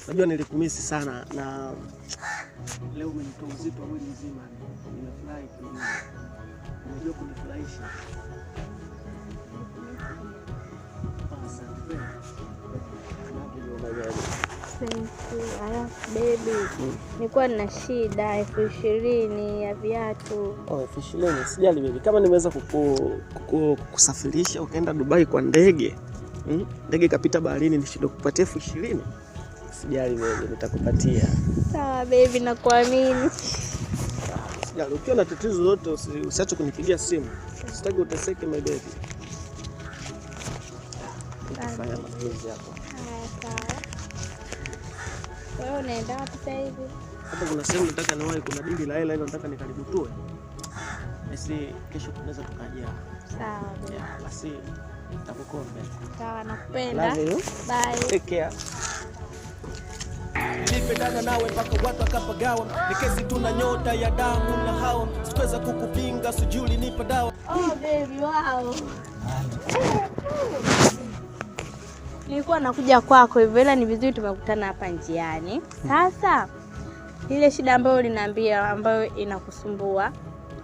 Najua nilikumisi sana na leo umenitoa uzito wa mwili mzima. Nimefurahi kidogo. Unajua kunifurahisha. Baby, nilikuwa na shida 20,000 ya viatu. 20,000. Sijali baby, kama nimeweza kukusafirisha ukaenda Dubai kwa ndege. Ndege kapita baharini nishinde kukupatia 20,000. Sijali baby, nitakupatia. Sawa baby, nakuamini. Sijali, ukiwa na tatizo lolote usiache kunipigia simu. Sitaki uteseke my baby. Nitafanya mazoezi hapo. Sawa. Wewe unaenda wapi sasa hivi? Hapa kuna sehemu nataka niwahi, kuna dili la hela hilo nataka nikalibutue. Basi kesho tunaweza tukaja. Sawa. Basi nitakukombe. Sawa, nakupenda. Love you. Bye. Take care. Nipendana nawe mpaka watu akapagawa. Ni kesi tuna nyota ya damu na hao. Sikuweza kukupinga, sijuli nipa dawa. Oh baby, wow. Nilikuwa nakuja kwako hivyo, ila ni vizuri tumekutana hapa njiani. Sasa ile shida ambayo uliniambia ambayo inakusumbua,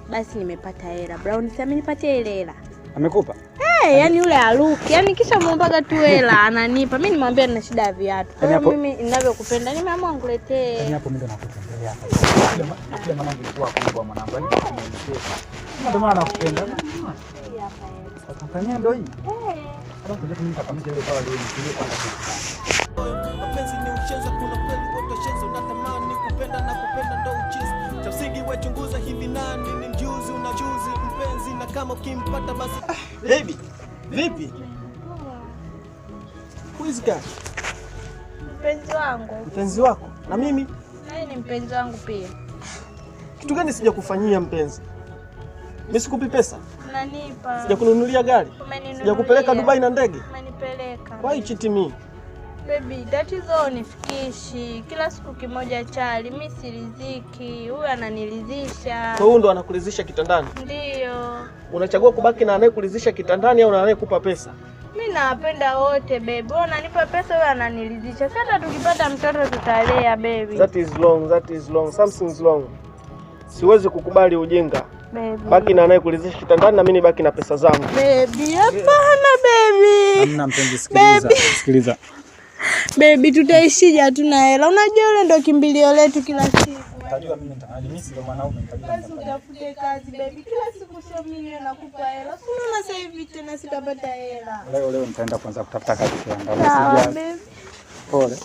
basi nimepata hela. Brown sasa nipatie ile hela. Amekupa? Yani yule aluki, yani kisha muombaga tu hela ananipa. Mimi nimwambia nina shida ya viatu. Kwa hiyo mimi ninavyokupenda nimeamua nikuletee. Yaani hapo mimi ndo nakutembelea hapa. Kile mwanangu alikuwa kubwa mwanangu. Ndio maana nakupenda. Hapa hapa. Utafanya ndio hii? Alafu ndio mimi nitakamata ile dawa leo nikilie kwanza kitu. Mapenzi ni ucheza, kuna kweli utoshenza, unatamani kupenda na kupenda ndo uchizi. Tafsiri wewe chunguza hivi nani ni mjuzi, unajuzi mpenzi, na kama ukimpata basi baby. Vipi? Who is that? Mpenzi wangu. Mpenzi wako? Na mimi? Naye ni mpenzi wangu pia. Kitu gani sijakufanyia mpenzi? Mimi sikupi pesa? Unanipa. Sijakununulia gari? Sijakupeleka Dubai na ndege? Umenipeleka. Why cheat me? Baby, tatizo nifikishi. Kila siku kimoja chali, mimi siridhiki. Huyu ananiridhisha. Kwa hiyo ndo anakuridhisha kitandani? Ndio. Unachagua kubaki na anayekuridhisha kitandani au na anayekupa pesa? Mimi nawapenda wote baby. Wewe unanipa pesa, wewe ananiridhisha. Sasa tukipata mtoto tutalea baby. That is wrong, that is wrong. Something's wrong. Siwezi kukubali ujinga. Baby. Baki na anayekuridhisha kitandani na mimi nibaki na pesa zangu. Baby, hapana baby. Hamna mpenzi, sikiliza. Sikiliza. Baby, tutaishije hatuna hela? Unajua yule ndo kimbilio letu kila siku. Unajua mimi nitamisi ndo mwanaume nitajua. Basi utafute kazi baby. Kila siku sio mimi nakupa hela. Unaona sasa hivi tena sitapata hela. Leo nitaenda kwanza kutafuta kazi kianda. Sawa baby. Pole.